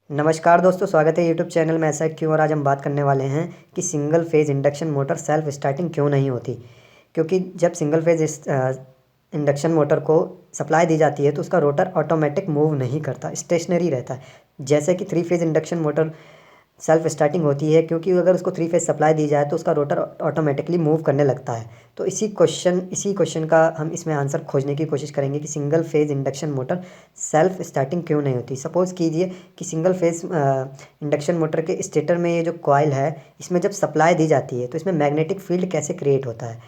नमस्कार दोस्तों, स्वागत है यूट्यूब चैनल में ऐसा क्यों। और आज हम बात करने वाले हैं कि single phase induction motor self starting क्यों नहीं होती। क्योंकि जब सिंगल फेज़ इंडक्शन मोटर को सप्लाई दी जाती है तो उसका रोटर ऑटोमेटिक मूव नहीं करता, स्टेशनरी रहता है। जैसे कि three phase induction motor self starting होती है, क्योंकि अगर उसको थ्री फेज़ सप्लाई दी जाए तो उसका रोटर ऑटोमेटिकली मूव करने लगता है। तो इसी क्वेश्चन का हम इसमें आंसर खोजने की कोशिश करेंगे कि single phase induction motor self starting क्यों नहीं होती। सपोज़ कीजिए कि सिंगल फेज़ इंडक्शन मोटर के स्टेटर में ये जो कॉइल है, इसमें जब सप्लाई दी जाती है तो इसमें मैग्नेटिक फील्ड कैसे क्रिएट होता है।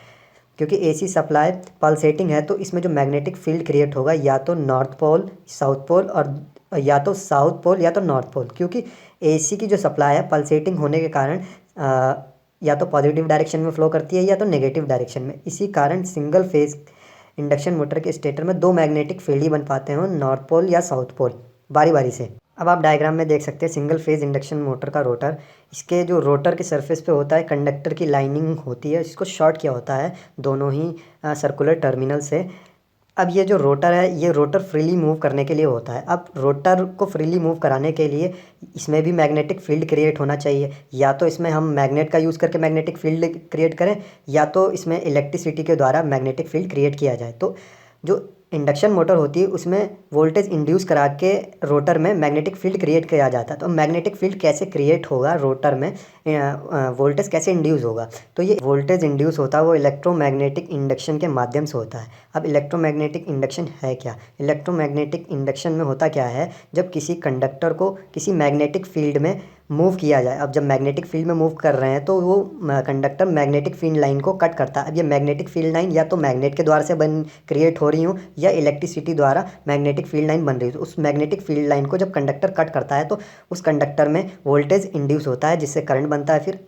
क्योंकि एसी सप्लाई पल्सेटिंग है तो इसमें जो मैग्नेटिक फील्ड क्रिएट होगा या तो नॉर्थ पोल साउथ पोल, और या तो साउथ पोल या तो नॉर्थ पोल। क्योंकि एसी की जो सप्लाई है पल्सेटिंग होने के कारण या तो पॉजिटिव डायरेक्शन में फ्लो करती है या तो नेगेटिव डायरेक्शन में। इसी कारण सिंगल फेज इंडक्शन मोटर के स्टेटर में दो मैग्नेटिक फील्ड ही बन पाते हैं, नॉर्थ पोल या साउथ पोल, बारी बारी से। अब आप डायग्राम में देख सकते हैं सिंगल फेज इंडक्शन मोटर का रोटर। इसके जो रोटर के सरफेस पे होता है कंडक्टर की लाइनिंग होती है, इसको शॉर्ट किया होता है दोनों ही सर्कुलर टर्मिनल से। अब ये जो रोटर है ये रोटर फ्रीली मूव करने के लिए होता है। अब रोटर को फ्रीली मूव कराने के लिए इसमें भी मैग्नेटिक फील्ड क्रिएट होना चाहिए। या तो इसमें हम मैग्नेट का यूज़ करके मैग्नेटिक फील्ड क्रिएट करें, या तो इसमें इलेक्ट्रिसिटी के द्वारा मैग्नेटिक फील्ड क्रिएट किया जाए। तो जो इंडक्शन मोटर होती है उसमें वोल्टेज इंड्यूस करा के रोटर में मैग्नेटिक फील्ड क्रिएट किया जाता है। तो मैग्नेटिक फील्ड कैसे क्रिएट होगा रोटर में, वोल्टेज कैसे इंड्यूस होगा। तो ये वोल्टेज इंड्यूस होता है वो इलेक्ट्रोमैग्नेटिक इंडक्शन के माध्यम से होता है। अब इलेक्ट्रोमैग्नेटिक इंडक्शन है क्या। इलेक्ट्रोमैग्नेटिक इंडक्शन में होता क्या है, जब किसी कंडक्टर को किसी मैग्नेटिक फील्ड में मूव किया जाए। अब जब मैग्नेटिक फील्ड में मूव कर रहे हैं तो वो कंडक्टर मैग्नेटिक फील्ड लाइन को कट करता है। अब ये मैग्नेटिक फील्ड लाइन या तो मैग्नेट के द्वारा से क्रिएट हो रही हो या इलेक्ट्रिसिटी द्वारा मैग्नेटिक फील्ड लाइन बन रही है। तो उस मैग्नेटिक फील्ड लाइन को जब कंडक्टर कट करता है तो उस कंडक्टर में वोल्टेज इंड्यूस होता है, जिससे करंट बनता है। फिर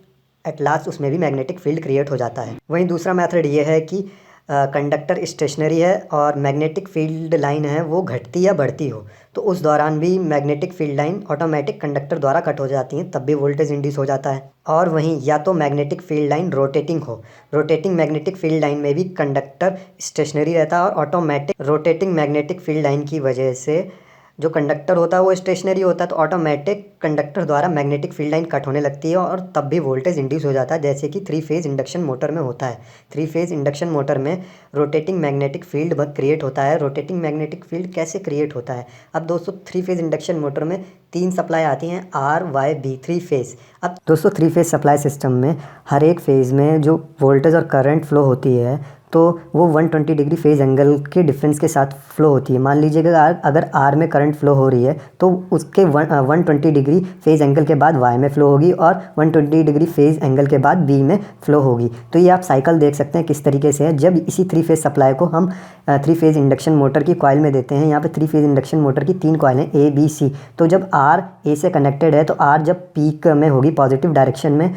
एट लास्ट उसमें भी मैग्नेटिक फील्ड क्रिएट हो जाता है। वहीं दूसरा मेथड ये है कि कंडक्टर स्टेशनरी है और मैग्नेटिक फील्ड लाइन है वो घटती या बढ़ती हो, तो उस दौरान भी magnetic field line automatic conductor द्वारा कट हो जाती हैं, तब भी वोल्टेज इंड्यूस हो जाता है। और वहीं या तो मैग्नेटिक फील्ड लाइन रोटेटिंग हो, रोटेटिंग मैग्नेटिक फील्ड लाइन में भी कंडक्टर स्टेशनरी रहता है और automatic rotating magnetic field line की वजह से जो कंडक्टर होता है वो स्टेशनरी होता है, तो ऑटोमेटिक कंडक्टर द्वारा मैग्नेटिक फील्ड लाइन कट होने लगती है और तब भी वोल्टेज इंड्यूस हो जाता है, जैसे कि थ्री फेज़ इंडक्शन मोटर में होता है। थ्री फेज़ इंडक्शन मोटर में रोटेटिंग मैग्नेटिक फील्ड क्रिएट होता है। रोटेटिंग मैग्नेटिक फील्ड कैसे क्रिएट होता है। अब दोस्तों थ्री फेज़ इंडक्शन मोटर में तीन सप्लाई आती हैं, R Y B, three phase. अब दोस्तों थ्री फेज़ सप्लाई सिस्टम में हर एक फेज़ में जो वोल्टेज और करंट फ्लो होती है तो वो 120 डिग्री फेज़ एंगल के डिफरेंस के साथ फ्लो होती है। मान लीजिएगा अगर आर में करंट फ्लो हो रही है तो उसके 120 डिग्री फेज़ एंगल के बाद वाई में फ़्लो होगी और 120 डिग्री फेज़ एंगल के बाद बी में फ़्लो होगी। तो ये आप साइकिल देख सकते हैं किस तरीके से है। जब इसी थ्री फेज़ सप्लाई को हम थ्री फेज़ इंडक्शन मोटर की कॉइल में देते हैं, यहाँ पे थ्री फेज़ इंडक्शन मोटर की तीन कॉइल हैं ए बी सी। तो जब आर ए से कनेक्टेड है तो आर जब पीक में होगी, पॉजिटिव डायरेक्शन में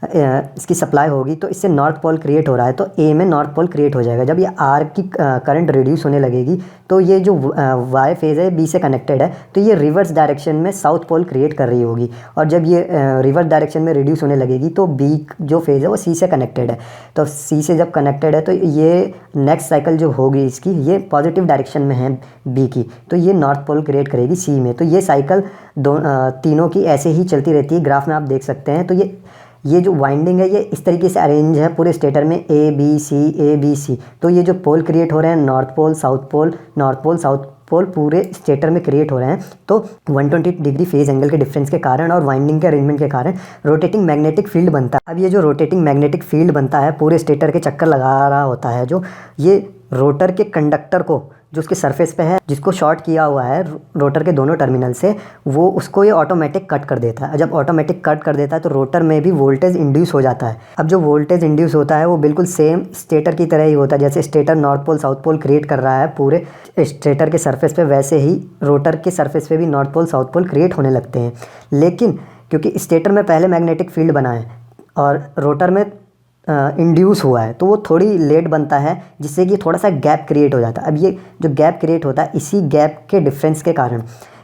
इसकी सप्लाई होगी, तो इससे नॉर्थ पोल क्रिएट हो रहा है तो ए में नॉर्थ पोल क्रिएट हो जाएगा। जब ये आर की करंट रिड्यूस होने लगेगी तो ये जो वाई फेज़ है बी से कनेक्टेड है तो ये रिवर्स डायरेक्शन में साउथ पोल क्रिएट कर रही होगी। और जब ये रिवर्स डायरेक्शन में रिड्यूस होने लगेगी तो बी जो फेज़ है वो सी से कनेक्टेड है। तो सी से जब कनेक्टेड है तो ये नेक्स्ट साइकिल जो होगी इसकी ये पॉजिटिव डायरेक्शन में है बी की, तो ये नॉर्थ पोल क्रिएट करेगी सी में। तो ये साइकिल तीनों की ऐसे ही चलती रहती है। ग्राफ में आप देख सकते हैं। तो ये जो वाइंडिंग है ये इस तरीके से अरेंज है पूरे स्टेटर में, ए बी सी। तो ये जो पोल क्रिएट हो रहे हैं north pole south pole, north pole south pole पूरे स्टेटर में क्रिएट हो रहे हैं। तो 120 डिग्री फेज़ एंगल के डिफरेंस के कारण और वाइंडिंग के अरेंजमेंट के कारण रोटेटिंग मैग्नेटिक फील्ड बनता है। अब ये जो रोटेटिंग मैग्नेटिक फील्ड बनता है पूरे स्टेटर के चक्कर लगा रहा होता है, जो ये रोटर के कंडक्टर को जो उसके सरफेस पे है जिसको शॉर्ट किया हुआ है रोटर के दोनों टर्मिनल से, वो उसको ये ऑटोमेटिक कट कर देता है। जब ऑटोमेटिक कट कर देता है तो रोटर में भी वोल्टेज इंड्यूस हो जाता है। अब जो वोल्टेज इंड्यूस होता है वो बिल्कुल सेम स्टेटर की तरह ही होता है। जैसे stator north pole south pole create कर रहा है पूरे स्टेटर के सरफेस पे, वैसे ही रोटर के सरफेस पे भी north pole south pole create होने लगते हैं। लेकिन क्योंकि स्टेटर में पहले मैग्नेटिक फील्ड बना है और रोटर में इंड्यूस हुआ है तो वो थोड़ी लेट बनता है, जिससे कि थोड़ा सा गैप क्रिएट हो जाता है। अब ये जो गैप क्रिएट होता है इसी गैप के डिफरेंस के कारण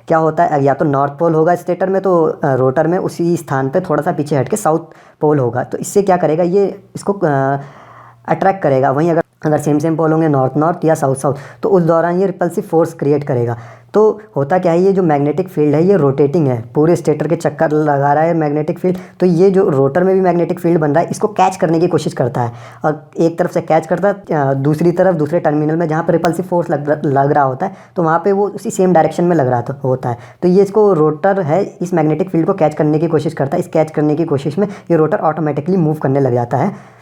क्या होता है, या तो नॉर्थ पोल होगा स्टेटर में तो रोटर में उसी स्थान पे थोड़ा सा पीछे हट के साउथ पोल होगा। तो इससे क्या करेगा, ये इसको अट्रैक्ट करेगा। वहीं अगर अगर सेम पोल होंगे नॉर्थ नॉर्थ या साउथ साउथ, तो उस दौरान ये रिपल्सिव फोर्स क्रिएट करेगा। तो होता क्या है, ये जो मैग्नेटिक फील्ड है ये रोटेटिंग है, पूरे स्टेटर के चक्कर लगा रहा है मैग्नेटिक फील्ड। तो ये जो रोटर में भी मैग्नेटिक फील्ड बन रहा है, इसको कैच करने की कोशिश करता है, और एक तरफ से कैच करता है, दूसरी तरफ दूसरे टर्मिनल में जहाँ पर रिपल्सिव फोर्स लग रहा होता है, तो वहाँ पर वो उसी सेम डायरेक्शन में लग रहा होता है। तो ये इसको रोटर है इस मैग्नेटिक फील्ड को कैच करने की कोशिश करता है। इस कैच करने की कोशिश में ये रोटर ऑटोमेटिकली मूव करने लग जाता है।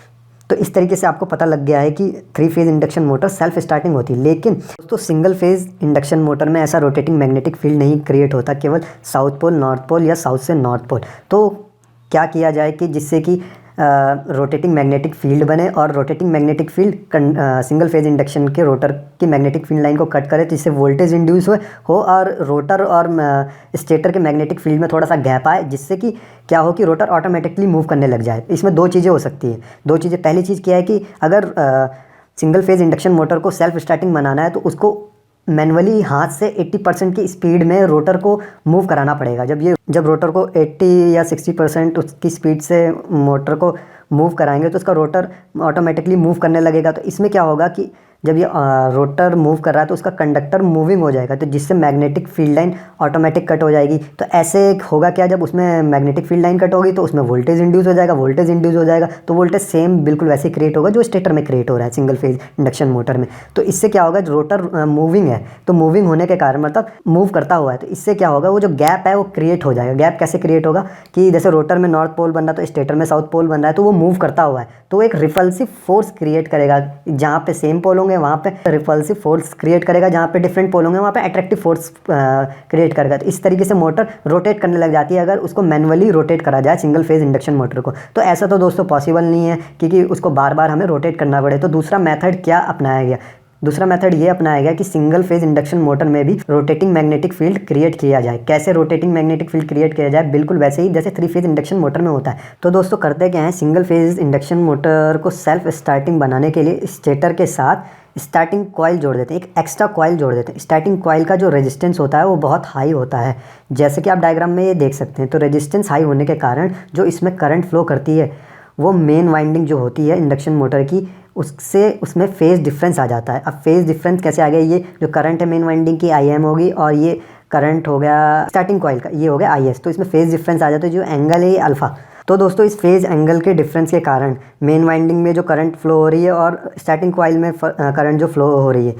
तो इस तरीके से आपको पता लग गया है कि 3 phase induction motor self starting होती है। लेकिन दोस्तों सिंगल फेज़ इंडक्शन मोटर में ऐसा रोटेटिंग मैग्नेटिक फील्ड नहीं क्रिएट होता, केवल साउथ पोल नॉर्थ पोल या साउथ से नॉर्थ पोल। तो क्या किया जाए कि जिससे कि रोटेटिंग मैग्नेटिक फील्ड बने, और rotating magnetic field single phase induction के रोटर की मैग्नेटिक फील्ड लाइन को कट करे, जिससे वोल्टेज इंड्यूस हो और रोटर और स्टेटर के मैग्नेटिक फील्ड में थोड़ा सा गैप आए, जिससे कि क्या हो कि रोटर ऑटोमेटिकली मूव करने लग जाए। इसमें दो चीज़ें हो सकती हैं। दो चीज़ें, पहली चीज़ क्या है कि अगर सिंगल फेज इंडक्शन मोटर को सेल्फ स्टार्टिंग बनाना है तो उसको मैनुअली हाथ से 80% की स्पीड में रोटर को मूव कराना पड़ेगा। जब रोटर को 80 या 60% उसकी स्पीड से मोटर को मूव कराएंगे तो उसका रोटर ऑटोमेटिकली मूव करने लगेगा। तो इसमें क्या होगा कि जब ये रोटर मूव कर रहा है तो उसका कंडक्टर मूविंग हो जाएगा, तो जिससे magnetic field line automatic cut हो जाएगी। तो ऐसे होगा क्या, जब उसमें मैग्नेटिक फील्ड लाइन कट होगी तो उसमें वोल्टेज इंड्यूस हो जाएगा, तो वोल्टेज सेम बिल्कुल वैसे ही क्रिएट होगा जो स्टेटर में क्रिएट हो रहा है सिंगल फेज इंडक्शन मोटर में। तो इससे क्या होगा, रोटर मूविंग है, तो मूविंग होने के कारण मतलब मूव करता हुआ है, तो इससे क्या होगा, वो जो गैप है वो क्रिएट हो जाएगा। गैप कैसे क्रिएट होगा कि जैसे रोटर में नॉर्थ पोल बन रहा है तो स्टेटर में साउथ पोल बन रहा है, तो वो मूव करता हुआ है, तो एक रिपल्सिव फोर्स क्रिएट करेगा। जहाँ पे सेम पोल होंगे वहाँ पे रिपल्सिव फोर्स क्रिएट करेगा, जहाँ पे डिफरेंट पोल होंगे वहाँ पे अट्रैक्टिव फोर्स क्रिएट करेगा। तो इस तरीके से मोटर रोटेट करने लग जाती है अगर उसको मैनुअली रोटेट करा जाए सिंगल फेज इंडक्शन मोटर को। तो ऐसा तो दोस्तों पॉसिबल नहीं है क्योंकि उसको बार बार हमें रोटेट करना पड़े। तो दूसरा मेथड क्या अपनाया गया, दूसरा मेथड ये अपनाया गया कि सिंगल फेज इंडक्शन मोटर में भी रोटेटिंग मैग्नेटिक फील्ड क्रिएट किया जाए। कैसे रोटेटिंग मैग्नेटिक फील्ड क्रिएट किया जाए, बिल्कुल वैसे ही जैसे 3 फेज इंडक्शन मोटर में होता है। तो दोस्तों करते क्या है, सिंगल फेज इंडक्शन मोटर को सेल्फ स्टार्टिंग बनाने के लिए स्टेटर के साथ स्टार्टिंग कॉइल जोड़ देते हैं, एक एक्स्ट्रा कॉइल जोड़ देते हैं। स्टार्टिंग कॉइल का जो रेजिस्टेंस होता है वो बहुत हाई होता है, जैसे कि आप डायग्राम में ये देख सकते हैं। तो रेजिस्टेंस हाई होने के कारण जो इसमें करंट फ्लो करती है वो मेन वाइंडिंग जो होती है इंडक्शन मोटर की, उसमें फेज़ डिफरेंस आ जाता है। अब फेज़ डिफरेंस कैसे आ गया, ये जो करंट है मेन वाइंडिंग की IM होगी और ये करंट हो गया स्टार्टिंग कॉइल का, ये हो गया IS। तो इसमें फेज़ डिफरेंस आ जाता है, जो एंगल है ये अल्फ़ा। तो दोस्तों इस फेज़ एंगल के डिफरेंस के कारण मेन वाइंडिंग में जो करंट फ्लो हो रही है और स्टार्टिंग कॉइल में करंट जो फ्लो हो रही है,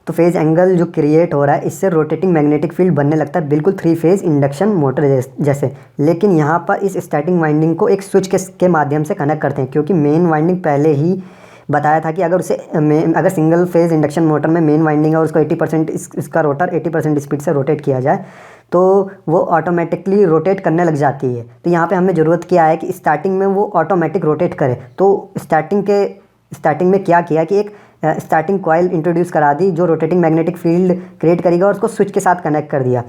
तो फेज़ एंगल जो क्रिएट हो रहा है इससे रोटेटिंग मैग्नेटिक फील्ड बनने लगता है, बिल्कुल 3 फेज़ इंडक्शन मोटर जैसे। लेकिन यहाँ पर इस स्टार्टिंग वाइंडिंग को एक स्विच के माध्यम से कनेक्ट करते हैं, क्योंकि मेन वाइंडिंग पहले ही बताया था कि अगर सिंगल फेज़ इंडक्शन मोटर में मेन वाइंडिंग है और उसको 80% इसका रोटर 80% स्पीड से रोटेट किया जाए तो वो ऑटोमेटिकली रोटेट करने लग जाती है। तो यहाँ पे हमें ज़रूरत क्या है कि स्टार्टिंग में वो ऑटोमेटिक रोटेट करे। तो स्टार्टिंग में क्या किया कि एक स्टार्टिंग कॉइल इंट्रोड्यूस करा दी जो रोटेटिंग मैग्नेटिक फील्ड क्रिएट करेगा और उसको स्विच के साथ कनेक्ट कर दिया।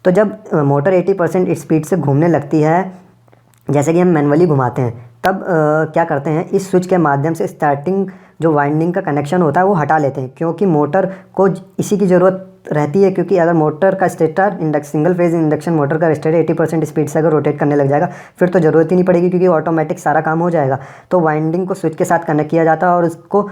तो जब मोटर 80% स्पीड से घूमने लगती है, जैसे कि हम मैनुअली घुमाते हैं, तब क्या करते हैं, इस स्विच के माध्यम से स्टार्टिंग जो वाइंडिंग का कनेक्शन होता है वो हटा लेते हैं, क्योंकि मोटर को इसी की ज़रूरत रहती है। क्योंकि अगर मोटर का stator single phase induction motor का स्टेटर 80% स्पीड से अगर रोटेट करने लग जाएगा फिर तो ज़रूरत ही नहीं पड़ेगी, क्योंकि ऑटोमेटिक सारा काम हो जाएगा। तो वाइंडिंग को स्विच के साथ कनेक्ट किया जाता है और उसको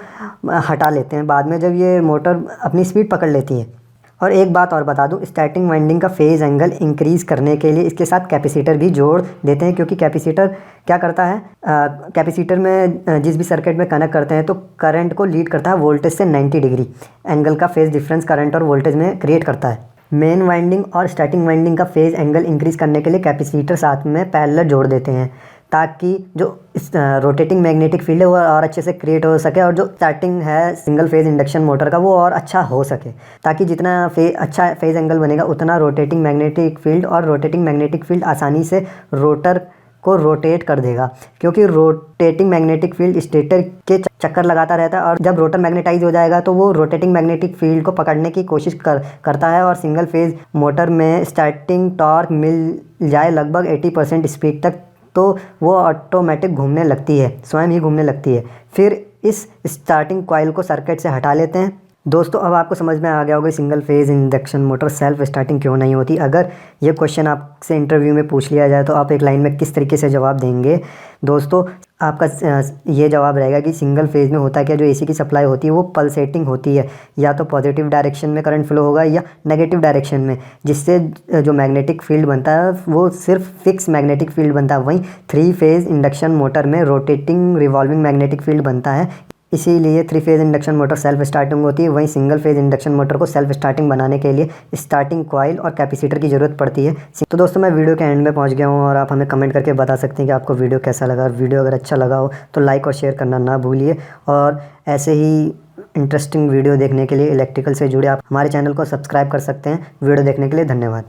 हटा लेते हैं बाद में, जब ये मोटर अपनी स्पीड पकड़ लेती है। और एक बात और बता दूं, स्टार्टिंग वाइंडिंग का फेज़ एंगल इंक्रीज़ करने के लिए इसके साथ कैपेसिटर भी जोड़ देते हैं, क्योंकि कैपेसिटर क्या करता है, कैपेसिटर में जिस भी सर्किट में कनेक्ट करते हैं तो करंट को लीड करता है वोल्टेज से 90 डिग्री एंगल का फेज़ डिफरेंस करंट और वोल्टेज में क्रिएट करता है। मेन वाइंडिंग और स्टार्टिंग वाइंडिंग का फेज़ एंगल इंक्रीज़ करने के लिए कैपेसिटर साथ में पैरेलल जोड़ देते हैं, ताकि जो रोटेटिंग मैग्नेटिक फील्ड है वो और अच्छे से क्रिएट हो सके, और जो स्टार्टिंग है सिंगल फेज इंडक्शन मोटर का वो और अच्छा हो सके, ताकि जितना अच्छा फेज एंगल बनेगा उतना रोटेटिंग मैग्नेटिक फील्ड आसानी से रोटर को रोटेट कर देगा। क्योंकि रोटेटिंग मैग्नेटिक फील्ड स्टेटर के चक्कर लगाता रहता है, और जब रोटर मैग्नेटाइज हो जाएगा तो वो रोटेटिंग मैग्नेटिक फील्ड को पकड़ने की कोशिश करता है, और सिंगल फेज मोटर में स्टार्टिंग टॉर्क मिल जाए लगभग 80% स्पीड तक, तो वो ऑटोमेटिक घूमने लगती है, स्वयं ही घूमने लगती है। फिर इस स्टार्टिंग कॉइल को सर्किट से हटा लेते हैं दोस्तों अब आपको समझ में आ गया होगा single phase induction motor self starting क्यों नहीं होती। अगर ये क्वेश्चन आपसे इंटरव्यू में पूछ लिया जाए तो आप एक लाइन में किस तरीके से जवाब देंगे। दोस्तों आपका ये जवाब रहेगा कि सिंगल फेज़ में होता क्या, जो एसी की सप्लाई होती है वो पल्सेटिंग होती है, या तो पॉजिटिव डायरेक्शन में करंट फ्लो होगा या नेगेटिव डायरेक्शन में, जिससे जो मैग्नेटिक फील्ड बनता है वो सिर्फ फिक्स मैग्नेटिक फील्ड बनता है। वहीं 3 फेज़ इंडक्शन मोटर में रोटेटिंग रिवॉल्विंग मैग्नेटिक फील्ड बनता है, इसीलिए 3 phase induction motor self starting होती है। वहीं सिंगल फेज़ इंडक्शन मोटर को सेल्फ स्टार्टिंग बनाने के लिए स्टार्टिंग कॉइल और कैपेसिटर की ज़रूरत पड़ती है। तो दोस्तों मैं वीडियो के एंड में पहुंच गया हूं और आप हमें कमेंट करके बता सकते हैं कि आपको वीडियो कैसा लगा। और वीडियो अगर अच्छा लगा हो तो लाइक और शेयर करना ना भूलिए। और ऐसे ही इंटरेस्टिंग वीडियो देखने के लिए इलेक्ट्रिकल से जुड़े आप हमारे चैनल को सब्सक्राइब कर सकते हैं। वीडियो देखने के लिए धन्यवाद।